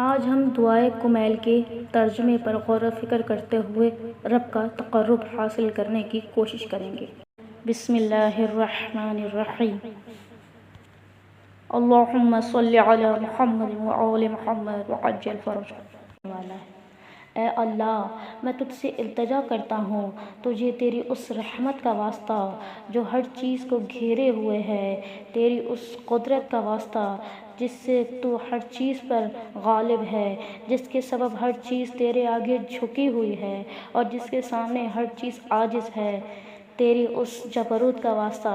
آج ہم دعائے کمیل کے ترجمے پر غور و فکر کرتے ہوئے رب کا تقرب حاصل کرنے کی کوشش کریں گے۔ بسم اللہ الرحمن الرحیم۔ اللہم صلی علی محمد وآل محمد وعجل فرجہ۔ اے اللہ، میں تجھ سے التجا کرتا ہوں، تجھے تیری اس رحمت کا واسطہ جو ہر چیز کو گھیرے ہوئے ہے، تیری اس قدرت کا واسطہ جس سے تو ہر چیز پر غالب ہے، جس کے سبب ہر چیز تیرے آگے جھکی ہوئی ہے اور جس کے سامنے ہر چیز عاجز ہے، تیری اس جبروت کا واسطہ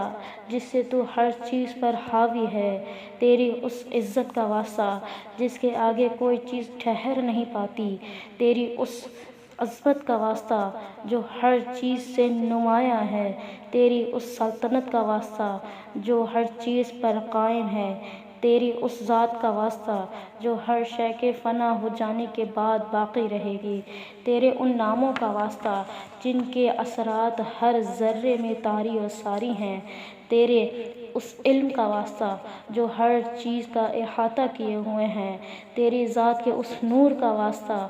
جس سے تو ہر چیز پر حاوی ہے، تیری اس عزت کا واسطہ جس کے آگے کوئی چیز ٹھہر نہیں پاتی، تیری اس عظمت کا واسطہ جو ہر چیز سے نمایاں ہے، تیری اس سلطنت کا واسطہ جو ہر چیز پر قائم ہے، تیری اس ذات کا واسطہ جو ہر شے کے فنا ہو جانے کے بعد باقی رہے گی، تیرے ان ناموں کا واسطہ جن کے اثرات ہر ذرے میں طاری و ساری ہیں، تیرے اس علم کا واسطہ جو ہر چیز کا احاطہ کیے ہوئے ہیں، تیری ذات کے اس نور کا واسطہ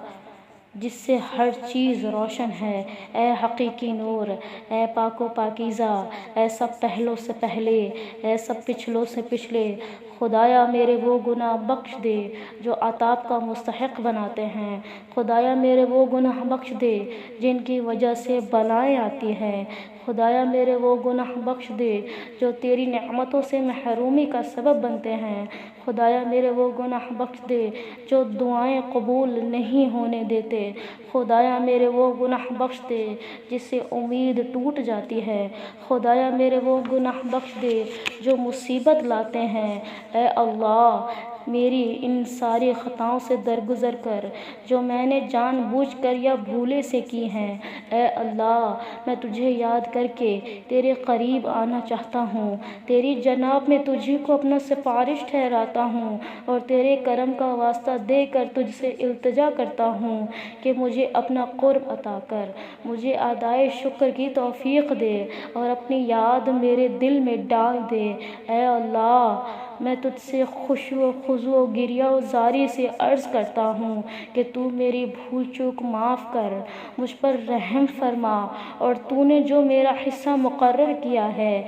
جس سے ہر چیز روشن ہے۔ اے حقیقی نور، اے پاک و پاکیزہ، اے سب پہلوں سے پہلے، اے سب پچھلوں سے پچھلے، خدایا میرے وہ گناہ بخش دے جو عطاب کا مستحق بناتے ہیں، خدایا میرے وہ گناہ بخش دے جن کی وجہ سے بلائیں آتی ہیں، خدایا میرے وہ گناہ بخش دے جو تیری نعمتوں سے محرومی کا سبب بنتے ہیں، خدایا میرے وہ گناہ بخش دے جو دعائیں قبول نہیں ہونے دیتے، خدایا میرے وہ گناہ بخش دے جس سے امید ٹوٹ جاتی ہے، خدایا میرے وہ گناہ بخش دے جو مصیبت لاتے ہیں۔ اے اللہ، میری ان ساری خطاؤں سے درگزر کر جو میں نے جان بوجھ کر یا بھولے سے کی ہیں۔ اے اللہ، میں تجھے یاد کر کے تیرے قریب آنا چاہتا ہوں، تیری جناب میں تجھی کو اپنا سفارش ٹھہراتا ہوں اور تیرے کرم کا واسطہ دے کر تجھ سے التجا کرتا ہوں کہ مجھے اپنا قرب عطا کر، مجھے ادائے شکر کی توفیق دے اور اپنی یاد میرے دل میں ڈال دے۔ اے اللہ، میں تجھ سے خشوع و خضوع و گریہ و زاری سے عرض کرتا ہوں کہ تو میری بھول چوک معاف کر، مجھ پر رحم فرما اور تو نے جو میرا حصہ مقرر کیا ہے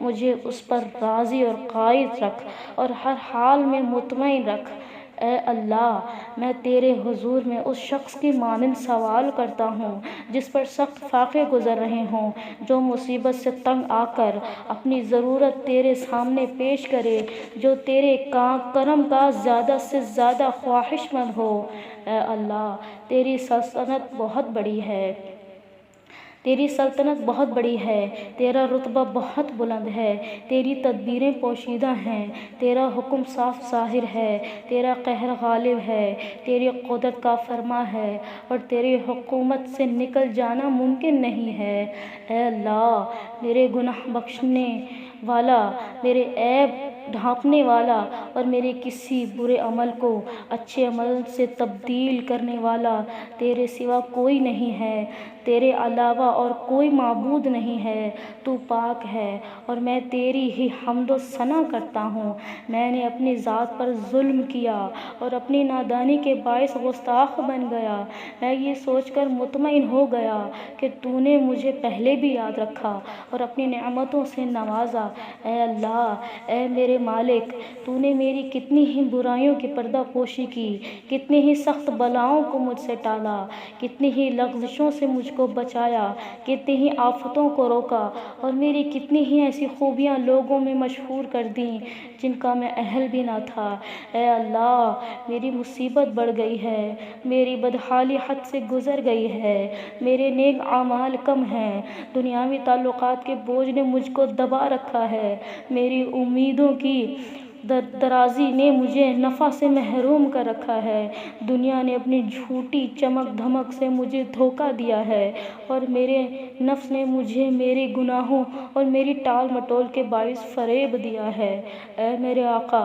مجھے اس پر راضی اور قائد رکھ اور ہر حال میں مطمئن رکھ۔ اے اللہ، میں تیرے حضور میں اس شخص کی مانند سوال کرتا ہوں جس پر سخت فاقے گزر رہے ہوں، جو مصیبت سے تنگ آ کر اپنی ضرورت تیرے سامنے پیش کرے، جو تیرے کرم کا زیادہ سے زیادہ خواہش مند ہو۔ اے اللہ، تیری سلطنت بہت بڑی ہے، تیری سلطنت بہت بڑی ہے، تیرا رتبہ بہت بلند ہے، تیری تدبیریں پوشیدہ ہیں، تیرا حکم صاف ظاہر ہے، تیرا قہر غالب ہے، تیری قدرت کا فرما ہے اور تیری حکومت سے نکل جانا ممکن نہیں ہے۔ اے اللہ، میرے گناہ بخشنے والا، میرے عیب ڈھانپنے والا اور میرے کسی برے عمل کو اچھے عمل سے تبدیل کرنے والا تیرے سوا کوئی نہیں ہے، تیرے علاوہ اور کوئی معبود نہیں ہے، تو پاک ہے اور میں تیری ہی حمد و ثنا کرتا ہوں۔ میں نے اپنی ذات پر ظلم کیا اور اپنی نادانی کے باعث گستاخ بن گیا، میں یہ سوچ کر مطمئن ہو گیا کہ تو نے مجھے پہلے بھی یاد رکھا اور اپنی نعمتوں سے نوازا۔ اے اللہ، اے میرے مالک، تو نے میری کتنی ہی برائیوں کی پردہ پوشی کی، کتنی ہی سخت بلاؤں کو مجھ سے ٹالا، کتنی ہی لغزشوں سے مجھ کو بچایا، کتنی ہی آفتوں کو روکا اور میری کتنی ہی ایسی خوبیاں لوگوں میں مشہور کر دیں جن کا میں اہل بھی نہ تھا۔ اے اللہ، میری مصیبت بڑھ گئی ہے، میری بدحالی حد سے گزر گئی ہے، میرے نیک اعمال کم ہیں، دنیاوی تعلقات کے بوجھ نے مجھ کو دبا رکھا ہے، میری امیدوں کی درازی نے مجھے نفع سے محروم کر رکھا ہے، دنیا نے اپنی جھوٹی چمک دھمک سے مجھے دھوکہ دیا ہے اور میرے نفس نے مجھے میرے گناہوں اور میری ٹال مٹول کے باعث فریب دیا ہے۔ اے میرے آقا،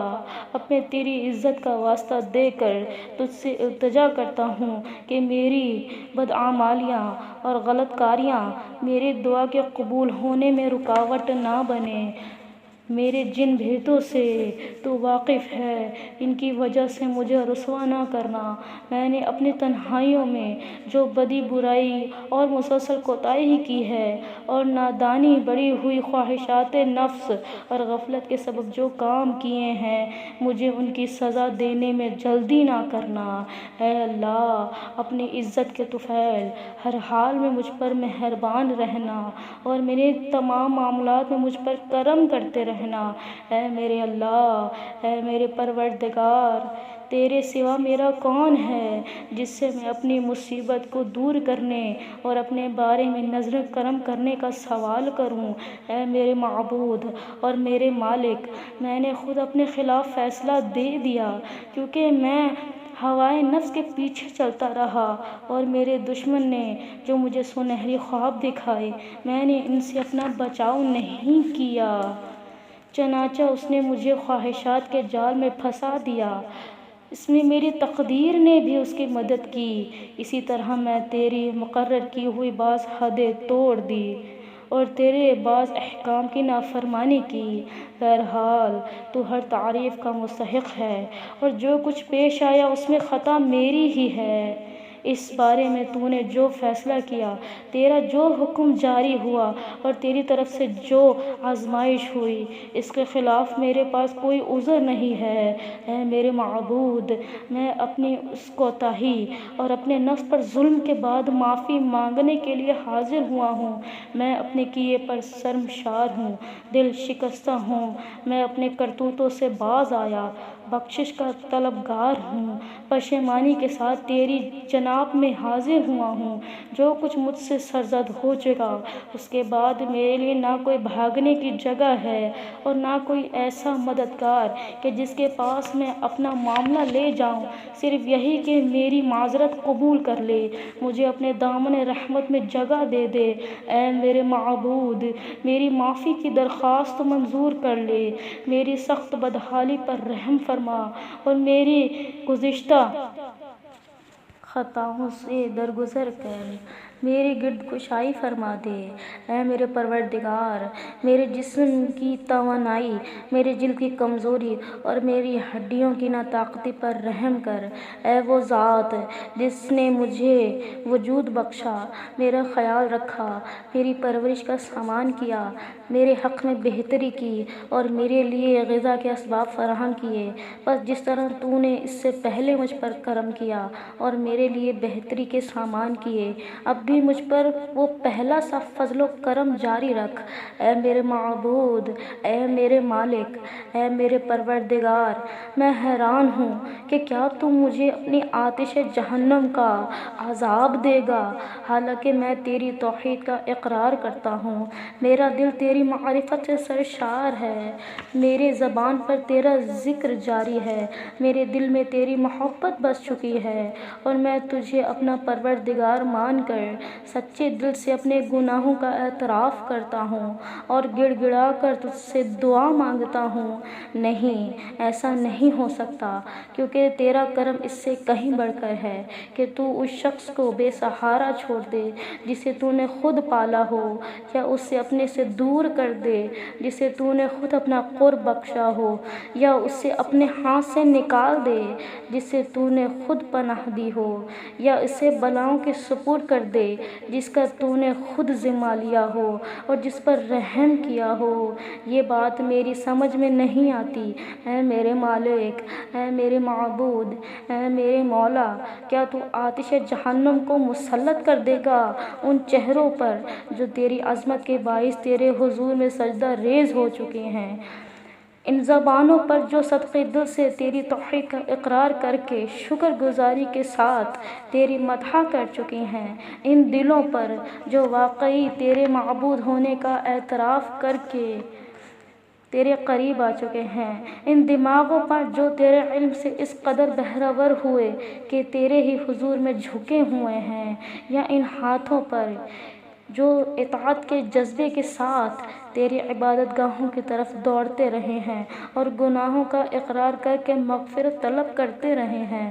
اپنے تیری عزت کا واسطہ دے کر تجھ سے التجا کرتا ہوں کہ میری بدعمالیاں اور غلط کاریاں میری دعا کے قبول ہونے میں رکاوٹ نہ بنیں۔ میرے جن بھیدوں سے تو واقف ہے، ان کی وجہ سے مجھے رسوا نہ کرنا۔ میں نے اپنی تنہائیوں میں جو بدی برائی اور مسلسل کوتاہی کی ہے اور نادانی بڑھی ہوئی خواہشات نفس اور غفلت کے سبب جو کام کیے ہیں، مجھے ان کی سزا دینے میں جلدی نہ کرنا۔ اے اللہ، اپنی عزت کے طفیل، ہر حال میں مجھ پر مہربان رہنا اور میرے تمام معاملات میں مجھ پر کرم کرتے رہنا۔ اے میرے اللہ، اے میرے پروردگار، تیرے سوا میرا کون ہے جس سے میں اپنی مصیبت کو دور کرنے اور اپنے بارے میں نظر کرم کرنے کا سوال کروں۔ اے میرے معبود اور میرے مالک، میں نے خود اپنے خلاف فیصلہ دے دیا، کیونکہ میں ہوائے نفس کے پیچھے چلتا رہا، اور میرے دشمن نے جو مجھے سنہری خواب دکھائے، میں نے ان سے اپنا بچاؤ نہیں کیا، چنانچہ اس نے مجھے خواہشات کے جال میں پھنسا دیا۔ اس میں میری تقدیر نے بھی اس کی مدد کی۔ اسی طرح میں تیری مقرر کی ہوئی بعض حدیں توڑ دی اور تیرے بعض احکام کی نافرمانی کی۔ بہرحال تو ہر تعریف کا مستحق ہے، اور جو کچھ پیش آیا اس میں خطا میری ہی ہے۔ اس بارے میں تو نے جو فیصلہ کیا، تیرا جو حکم جاری ہوا اور تیری طرف سے جو آزمائش ہوئی، اس کے خلاف میرے پاس کوئی عذر نہیں ہے۔ اے میرے معبود، میں اپنی اس کوتاہی اور اپنے نفس پر ظلم کے بعد معافی مانگنے کے لیے حاضر ہوا ہوں۔ میں اپنے کیے پر شرمسار ہوں، دل شکستہ ہوں۔ میں اپنے کرتوتوں سے باز آیا، بخشش کا طلبگار ہوں، پشیمانی کے ساتھ تیری جناب میں حاضر ہوا ہوں۔ جو کچھ مجھ سے سرزد ہو چکا، اس کے بعد میرے لیے نہ کوئی بھاگنے کی جگہ ہے اور نہ کوئی ایسا مددگار کہ جس کے پاس میں اپنا معاملہ لے جاؤں، صرف یہی کہ میری معذرت قبول کر لے، مجھے اپنے دامن رحمت میں جگہ دے دے۔ اے میرے معبود، میری معافی کی درخواست منظور کر لے، میری سخت بدحالی پر رحم فرما اور میری گزشتہ خطاؤں سے درگزر کر میری گرد کشائی فرما دے۔ اے میرے پروردگار، میرے جسم کی توانائی، میرے جلد کی کمزوری اور میری ہڈیوں کی ناطاقتی پر رحم کر۔ اے وہ ذات جس نے مجھے وجود بخشا، میرا خیال رکھا، میری پرورش کا سامان کیا، میرے حق میں بہتری کی اور میرے لیے غذا کے اسباب فراہم کیے، بس جس طرح تو نے اس سے پہلے مجھ پر کرم کیا اور میرے لیے بہتری کے سامان کیے، اب بھی مجھ پر وہ پہلا سا فضل و کرم جاری رکھ۔ اے میرے معبود، اے میرے مالک، اے میرے پروردگار، میں حیران ہوں کہ کیا تو مجھے اپنی آتش جہنم کا عذاب دے گا، حالانکہ میں تیری توحید کا اقرار کرتا ہوں، میرا دل تیری معرفت سے سرشار ہے، میرے زبان پر تیرا ذکر جاری ہے، میرے دل میں تیری محبت بس چکی ہے، اور میں تجھے اپنا پروردگار مان کر سچے دل سے اپنے گناہوں کا اعتراف کرتا ہوں اور گڑ گڑا کر تجھ سے دعا مانگتا ہوں۔ نہیں، ایسا نہیں ہو سکتا، کیونکہ تیرا کرم اس سے کہیں بڑھ کر ہے کہ تو اس شخص کو بے سہارا چھوڑ دے جسے تو نے خود پالا ہو، یا اسے اپنے سے دور کر دے جسے تو نے خود اپنا قرب بخشا ہو، یا اسے اپنے ہاتھ سے نکال دے جسے تو نے خود پناہ دی ہو، یا اسے بلاؤں کے سپرد کر دے جس کا تو نے خود ذمہ لیا ہو اور جس پر رحم کیا ہو۔ یہ بات میری سمجھ میں نہیں آتی۔ اے میرے مالک، اے میرے معبود، اے میرے مولا، کیا تو آتش جہنم کو مسلط کر دے گا ان چہروں پر جو تیری عظمت کے باعث تیرے حضور میں سجدہ ریز ہو چکے ہیں، ان زبانوں پر جو صدقے دل سے تیری توحید کا اقرار کر کے شکر گزاری کے ساتھ تیری مدح کر چکے ہیں، ان دلوں پر جو واقعی تیرے معبود ہونے کا اعتراف کر کے تیرے قریب آ چکے ہیں، ان دماغوں پر جو تیرے علم سے اس قدر بہرور ہوئے کہ تیرے ہی حضور میں جھکے ہوئے ہیں، یا ان ہاتھوں پر جو اطاعت کے جذبے کے ساتھ تیری عبادت گاہوں کی طرف دوڑتے رہے ہیں اور گناہوں کا اقرار کر کے مغفرت طلب کرتے رہے ہیں۔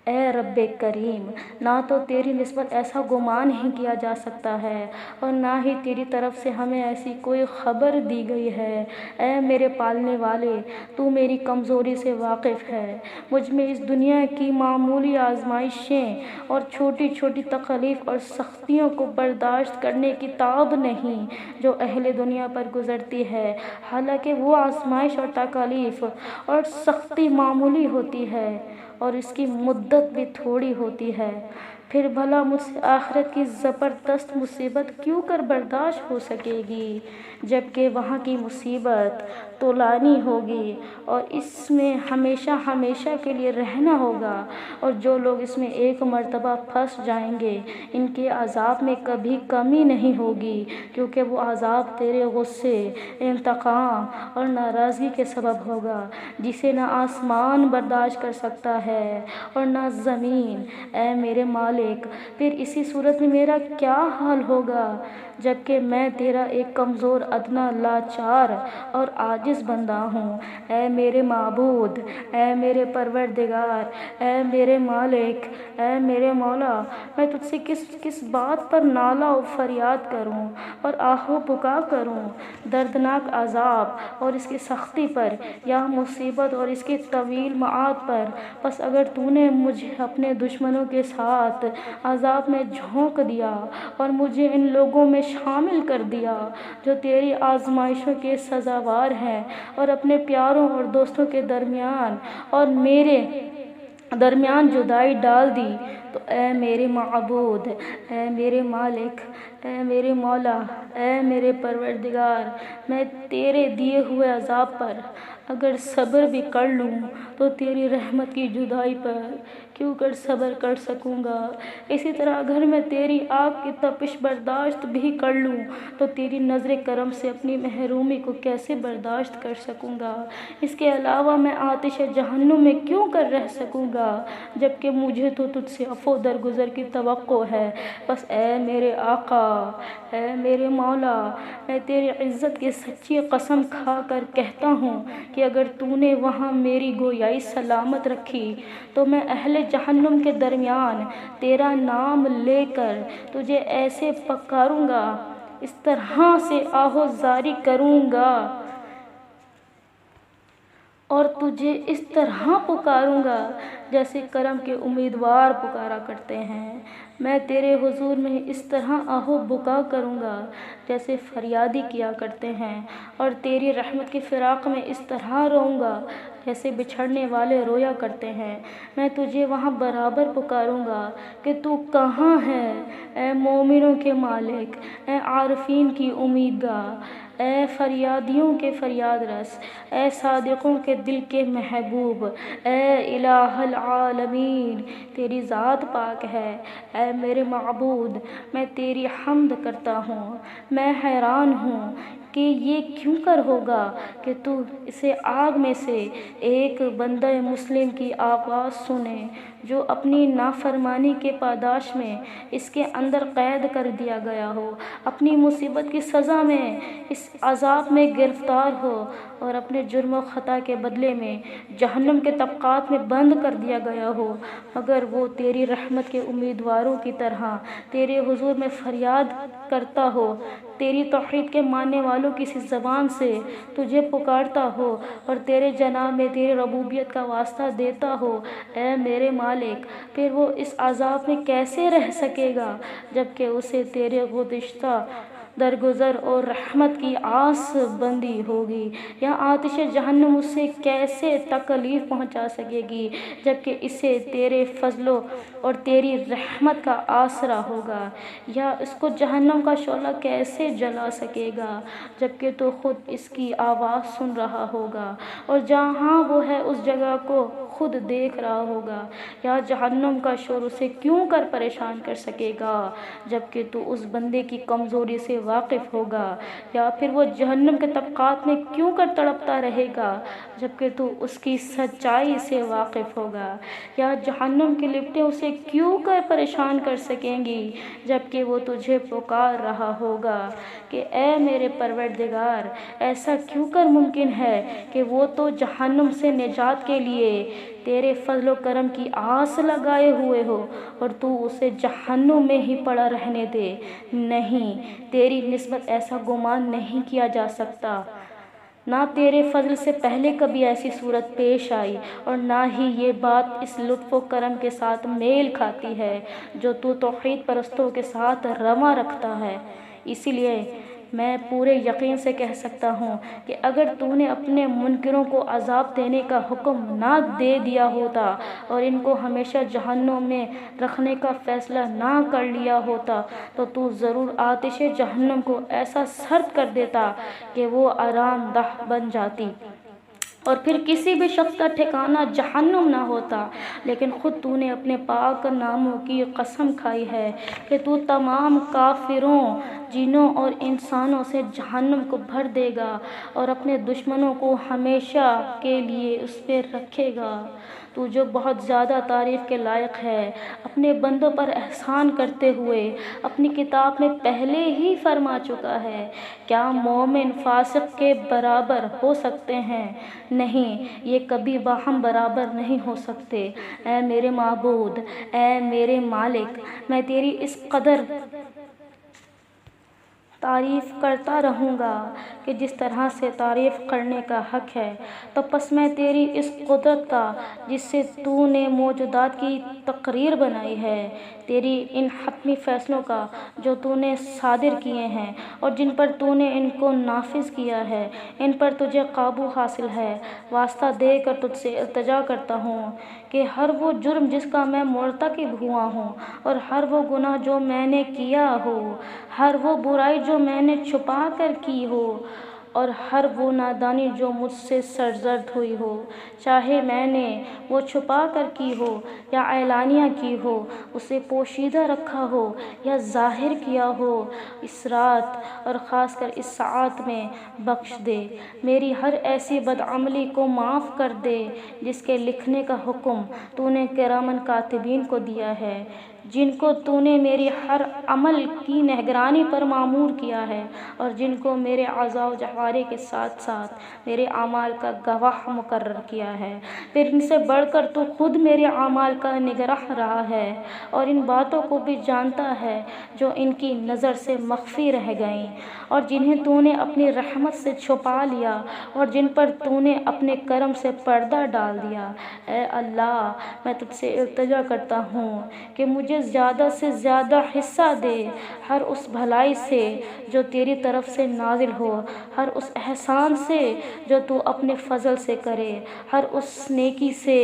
اے رب کریم، نہ تو تیری نسبت ایسا گمان ہی کیا جا سکتا ہے اور نہ ہی تیری طرف سے ہمیں ایسی کوئی خبر دی گئی ہے۔ اے میرے پالنے والے، تو میری کمزوری سے واقف ہے۔ مجھ میں اس دنیا کی معمولی آزمائشیں اور چھوٹی چھوٹی تکالیف اور سختیوں کو برداشت کرنے کی تاب نہیں جو اہل دنیا پر گزرتی ہے، حالانکہ وہ آزمائش اور تکالیف اور سختی معمولی ہوتی ہے اور اس کی مدت بھی تھوڑی ہوتی ہے۔ پھر بھلا مجھ سے آخرت کی زبردست مصیبت کیوں کر برداشت ہو سکے گی، جبکہ وہاں کی مصیبت طولانی ہوگی اور اس میں ہمیشہ ہمیشہ کے لیے رہنا ہوگا، اور جو لوگ اس میں ایک مرتبہ پھنس جائیں گے ان کے عذاب میں کبھی کمی نہیں ہوگی، کیونکہ وہ عذاب تیرے غصے، انتقام اور ناراضگی کے سبب ہوگا جسے نہ آسمان برداشت کر سکتا ہے اور نہ زمین۔ اے میرے مالک، پھر اسی صورت میں میرا کیا حال ہوگا، جبکہ میں تیرا ایک کمزور، ادنا، لاچار اور عاجز بندہ ہوں۔ اے میرے معبود، اے میرے پروردگار، اے میرے مالک، اے میرے مولا، میں تجھ سے کس بات پر نالہ و فریاد کروں اور آہ و بکا کروں؟ دردناک عذاب اور اس کی سختی پر، یا مصیبت اور اس کے طویل معاد پر؟ بس اگر تو نے مجھے اپنے دشمنوں کے ساتھ عذاب میں جھونک دیا اور مجھے ان لوگوں میں شامل کر دیا جو تیری آزمائشوں کے سزاوار ہیں، اور اپنے پیاروں اور دوستوں کے درمیان اور میرے درمیان جدائی ڈال دی، تو اے میرے معبود، اے میرے مالک، اے میرے مولا، اے میرے پروردگار، میں تیرے دیے ہوئے عذاب پر اگر صبر بھی کر لوں تو تیری رحمت کی جدائی پر کیوں کر صبر کر سکوں گا؟ اسی طرح اگر میں تیری آگ کی تپش برداشت بھی کر لوں تو تیری نظر کرم سے اپنی محرومی کو کیسے برداشت کر سکوں گا؟ اس کے علاوہ میں آتش جہنم میں کیوں کر رہ سکوں گا، جبکہ مجھے تو تجھ سے عفو درگزر کی توقع ہے۔ بس اے میرے آقا، اے میرے مولا، میں تیری عزت کی سچی قسم کھا کر کہتا ہوں کہ اگر تو نے وہاں میری گویائی سلامت رکھی تو میں اہل جہنم کے درمیان تیرا نام لے کر تجھے ایسے پکاروں گا، اس طرح سے آہو زاری کروں گا اور تجھے اس طرح پکاروں گا جیسے کرم کے امیدوار پکارا کرتے ہیں۔ میں تیرے حضور میں اس طرح آہو بکا کروں گا جیسے فریادی کیا کرتے ہیں، اور تیری رحمت کی فراق میں اس طرح روؤں گا جیسے بچھڑنے والے رویا کرتے ہیں۔ میں تجھے وہاں برابر پکاروں گا کہ تو کہاں ہے، اے مومنوں کے مالک، اے عارفین کی امیدگاہ، اے فریادیوں کے فریاد رس، اے صادقوں کے دل کے محبوب، اے الہ العالمین، تیری ذات پاک ہے۔ اے میرے معبود، میں تیری حمد کرتا ہوں۔ میں حیران ہوں کہ یہ کیوں کر ہوگا کہ تو اسے آگ میں سے ایک بندہ مسلم کی آواز سنے جو اپنی نافرمانی کے پاداش میں اس کے اندر قید کر دیا گیا ہو، اپنی مصیبت کی سزا میں اس عذاب میں گرفتار ہو، اور اپنے جرم و خطا کے بدلے میں جہنم کے طبقات میں بند کر دیا گیا ہو، مگر وہ تیری رحمت کے امیدواروں کی طرح تیرے حضور میں فریاد کرتا ہو، تیری توحید کے ماننے والوں کی سی زبان سے تجھے پکارتا ہو اور تیرے جناب میں تیری ربوبیت کا واسطہ دیتا ہو۔ اے میرے مالک، پھر وہ اس عذاب میں کیسے رہ سکے گا جبکہ اسے تیرے گزشتہ درگزر اور رحمت کی آس بندی ہوگی؟ یا آتش جہنم اس سے کیسے تکلیف پہنچا سکے گی جبکہ اسے تیرے فضل اور تیری رحمت کا آسرا ہوگا؟ یا اس کو جہنم کا شعلہ کیسے جلا سکے گا جبکہ تو خود اس کی آواز سن رہا ہوگا اور جہاں وہ ہے اس جگہ کو خود دیکھ رہا ہوگا؟ یا جہنم کا شور اسے کیوں کر پریشان کر سکے گا جبکہ تو اس بندے کی کمزوری سے واقف ہوگا؟ یا پھر وہ جہنم کے طبقات میں کیوں کر تڑپتا رہے گا جبکہ تو اس کی سچائی سے واقف ہوگا؟ یا جہنم کی لپٹیں اسے کیوں کر پریشان کر سکیں گی جبکہ وہ تجھے پکار رہا ہوگا کہ اے میرے پروردگار، ایسا کیوں کر ممکن ہے کہ وہ تو جہنم سے نجات کے لیے تیرے فضل و کرم کی آس لگائے ہوئے ہو اور تو اسے جہنم میں ہی پڑا رہنے دے۔ نہیں، تیری نسبت ایسا گمان نہیں کیا جا سکتا، نہ تیرے فضل سے پہلے کبھی ایسی صورت پیش آئی، اور نہ ہی یہ بات اس لطف و کرم کے ساتھ میل کھاتی ہے جو تو توحید پرستوں کے ساتھ رواں رکھتا ہے۔ اسی لیے میں پورے یقین سے کہہ سکتا ہوں کہ اگر تو نے اپنے منکروں کو عذاب دینے کا حکم نہ دے دیا ہوتا اور ان کو ہمیشہ جہنم میں رکھنے کا فیصلہ نہ کر لیا ہوتا تو ضرور آتش جہنم کو ایسا سرد کر دیتا کہ وہ آرام دہ بن جاتی اور پھر کسی بھی شخص کا ٹھکانہ جہنم نہ ہوتا۔ لیکن خود تو نے اپنے پاک ناموں کی قسم کھائی ہے کہ تو تمام کافروں، جنوں اور انسانوں سے جہنم کو بھر دے گا اور اپنے دشمنوں کو ہمیشہ کے لیے اس پہ رکھے گا۔ تو جو بہت زیادہ تعریف کے لائق ہے، اپنے بندوں پر احسان کرتے ہوئے اپنی کتاب میں پہلے ہی فرما چکا ہے۔ کیا مومن فاسق کے برابر ہو سکتے ہیں؟ نہیں، یہ کبھی باہم برابر نہیں ہو سکتے۔ اے میرے معبود، اے میرے مالک، میں تیری اس قدر تعریف کرتا رہوں گا کہ جس طرح سے تعریف کرنے کا حق ہے۔ تو پس میں تیری اس قدرت کا جس سے تو نے موجودات کی تقریر بنائی ہے، تیری ان حتمی فیصلوں کا جو تو نے صادر کیے ہیں اور جن پر تو نے ان کو نافذ کیا ہے، ان پر تجھے قابو حاصل ہے، واسطہ دے کر تجھ سے التجا کرتا ہوں کہ ہر وہ جرم جس کا میں مرتکب ہوا ہوں اور ہر وہ گناہ جو میں نے کیا ہو، ہر وہ برائی جو میں نے چھپا کر کی ہو اور ہر وہ نادانی جو مجھ سے سرزد ہوئی ہو، چاہے میں نے وہ چھپا کر کی ہو یا اعلانیہ کی ہو، اسے پوشیدہ رکھا ہو یا ظاہر کیا ہو، اس رات اور خاص کر اس ساعت میں بخش دے۔ میری ہر ایسی بدعملی کو معاف کر دے جس کے لکھنے کا حکم تو نے کرامن کاتبین کو دیا ہے، جن کو تو نے میری ہر عمل کی نگرانی پر مامور کیا ہے اور جن کو میرے اعضاء و جوارح کے ساتھ ساتھ میرے اعمال کا گواہ مقرر کیا ہے۔ پھر ان سے بڑھ کر تو خود میرے اعمال کا نگراں رہا ہے اور ان باتوں کو بھی جانتا ہے جو ان کی نظر سے مخفی رہ گئیں اور جنہیں تو نے اپنی رحمت سے چھپا لیا اور جن پر تو نے اپنے کرم سے پردہ ڈال دیا۔ اے اللہ، میں تجھ سے التجا کرتا ہوں کہ مجھے زیادہ سے زیادہ حصہ دے ہر اس بھلائی سے جو تیری طرف سے نازل ہو، ہر اس احسان سے جو تو اپنے فضل سے کرے، ہر اس نیکی سے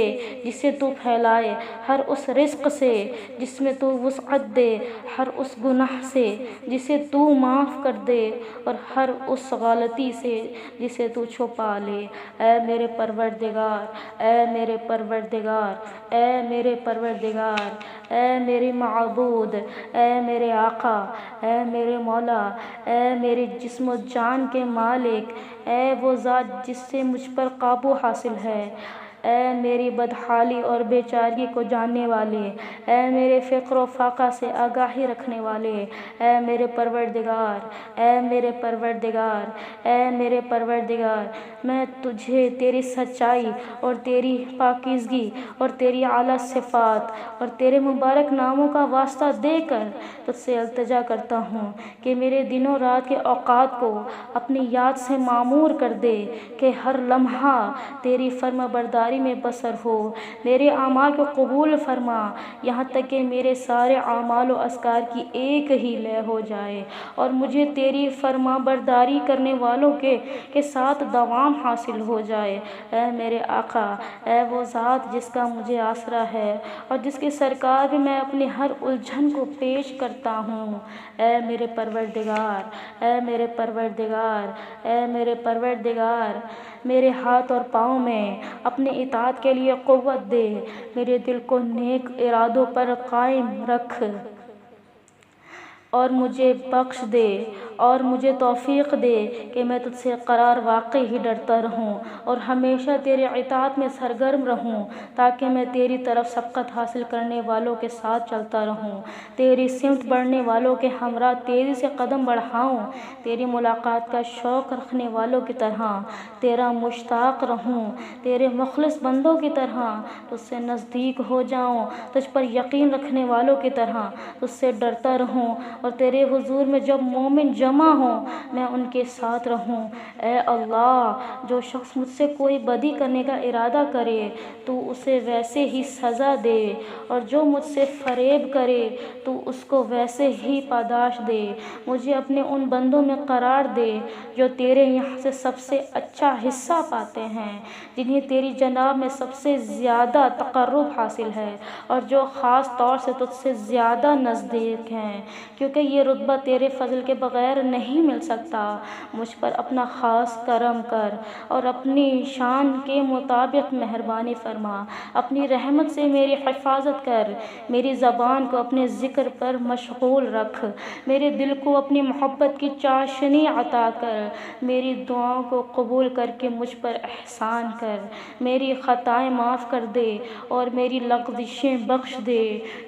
جسے تو پھیلائے، ہر اس رزق سے جس میں تو وسعت دے، ہر اس گناہ سے جسے تو معاف کر دے اور ہر اس غلطی سے جسے تو چھپا لے۔ اے میرے پروردگار، اے میرے پروردگار، اے میرے پروردگار، اے میرے معبود، اے میرے آقا، اے میرے مولا، اے میرے جسم و جان کے مالک، اے وہ ذات جس سے مجھ پر قابو حاصل ہے، اے میری بدحالی اور بیچارگی کو جاننے والے، اے میرے فقر و فاقہ سے آگاہی رکھنے والے، اے میرے پروردگار، اے میرے پروردگار، اے میرے پروردگار، میں تجھے تیری سچائی اور تیری پاکیزگی اور تیری اعلیٰ صفات اور تیرے مبارک ناموں کا واسطہ دے کر تجھ سے التجا کرتا ہوں کہ میرے دن و رات کے اوقات کو اپنی یاد سے معمور کر دے کہ ہر لمحہ تیری فرما برداری میں بسر ہو۔ میرے اعمال کو قبول فرما یہاں تک کہ میرے سارے اعمال و اذکار کی ایک ہی لے ہو جائے اور مجھے تیری فرما برداری کرنے والوں کے ساتھ دوام حاصل ہو جائے۔ اے میرے آقا، اے وہ ذات جس کا مجھے آسرا ہے اور جس کی سرکار میں اپنی ہر الجھن کو پیش کرتا ہوں، اے میرے پروردگار، اے میرے پروردگار، اے میرے پروردگار، میرے ہاتھ اور پاؤں میں اپنے اطاعت کے لیے قوت دے، میرے دل کو نیک ارادوں پر قائم رکھ اور مجھے بخش دے اور مجھے توفیق دے کہ میں تجھ سے قرار واقعی ہی ڈرتا رہوں اور ہمیشہ تیرے اطاعت میں سرگرم رہوں، تاکہ میں تیری طرف سبقت حاصل کرنے والوں کے ساتھ چلتا رہوں، تیری سمت بڑھنے والوں کے ہمراہ تیزی سے قدم بڑھاؤں، تیری ملاقات کا شوق رکھنے والوں کی طرح تیرا مشتاق رہوں، تیرے مخلص بندوں کی طرح تجھ سے نزدیک ہو جاؤں، تجھ پر یقین رکھنے والوں کی طرح تجھ سے ڈرتا رہوں، اور تیرے حضور میں جب مومن جمع ہوں میں ان کے ساتھ رہوں۔ اے اللہ، جو شخص مجھ سے کوئی بدی کرنے کا ارادہ کرے تو اسے ویسے ہی سزا دے، اور جو مجھ سے فریب کرے تو اس کو ویسے ہی پاداش دے۔ مجھے اپنے ان بندوں میں قرار دے جو تیرے یہاں سے سب سے اچھا حصہ پاتے ہیں، جنہیں تیری جناب میں سب سے زیادہ تقرب حاصل ہے، اور جو خاص طور سے تجھ سے زیادہ نزدیک ہیں، کیونکہ یہ رتبہ تیرے فضل کے بغیر نہیں مل سکتا۔ مجھ پر اپنا خاص کرم کر اور اپنی شان کے مطابق مہربانی فرما، اپنی رحمت سے میری حفاظت کر، میری زبان کو اپنے ذکر پر مشغول رکھ، میرے دل کو اپنی محبت کی چاشنی عطا کر، میری دعاؤں کو قبول کر کے مجھ پر احسان کر، میری خطائیں معاف کر دے اور میری لغزشیں بخش دے،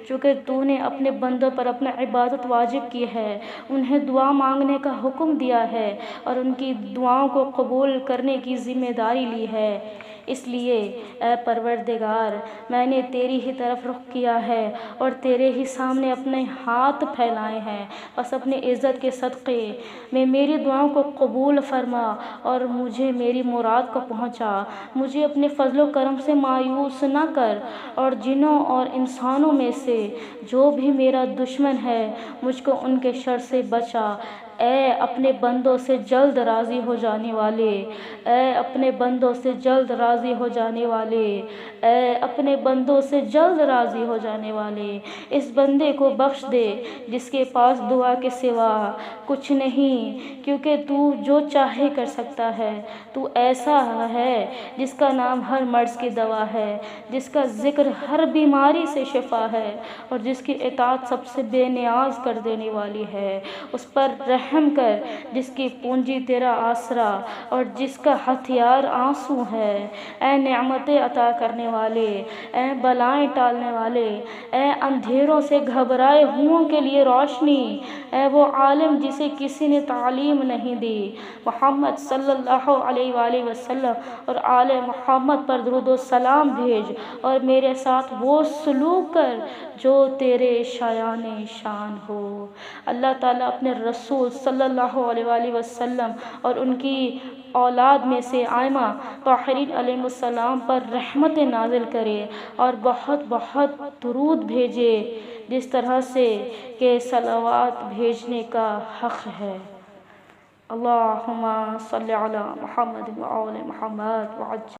چونکہ تو نے اپنے بندوں پر اپنا عبادت واجب کی ہے، انہیں دعا مانگنے کا حکم دیا ہے اور ان کی دعاؤں کو قبول کرنے کی ذمہ داری لی ہے۔ اس لیے اے پروردگار، میں نے تیری ہی طرف رخ کیا ہے اور تیرے ہی سامنے اپنے ہاتھ پھیلائے ہیں، بس اپنی عزت کے صدقے میں میری دعاؤں کو قبول فرما اور مجھے میری مراد کو پہنچا۔ مجھے اپنے فضل و کرم سے مایوس نہ کر، اور جنوں اور انسانوں میں سے جو بھی میرا دشمن ہے مجھ کو ان کے شر سے بچا۔ اے اپنے بندوں سے جلد راضی ہو جانے والے، اے اپنے بندوں سے جلد راضی ہو جانے والے، اے اپنے بندوں سے جلد راضی ہو جانے والے، اس بندے کو بخش دے جس کے پاس دعا کے سوا کچھ نہیں، کیونکہ تو جو چاہے کر سکتا ہے۔ تو ایسا ہے جس کا نام ہر مرض کی دوا ہے، جس کا ذکر ہر بیماری سے شفا ہے، اور جس کی اطاعت سب سے بے نیاز کر دینے والی ہے۔ اس پر رحم کر جس کی پونجی تیرا آسرا اور جس کا ہتھیار آنسو ہے۔ اے نعمتیں عطا کرنے والے، اے بلائیں ٹالنے والے، اے اندھیروں سے گھبرائے ہوئوں کے لیے روشنی، اے وہ عالم جسے کسی نے تعلیم نہیں دی، محمد صلی اللہ علیہ وآلہ وسلم اور آل محمد پر درود و سلام بھیج، اور میرے ساتھ وہ سلوک کر جو تیرے شایان شان ہو۔ اللہ تعالیٰ اپنے رسول صلی اللہ علیہ وآلہ وسلم اور ان کی اولاد میں سے ائمہ طاہرین علیہ السلام پر رحمت نازل کرے اور بہت بہت درود بھیجے، جس طرح سے کہ صلوات بھیجنے کا حق ہے۔ اللہم صلی علی محمد وآل محمد وعجل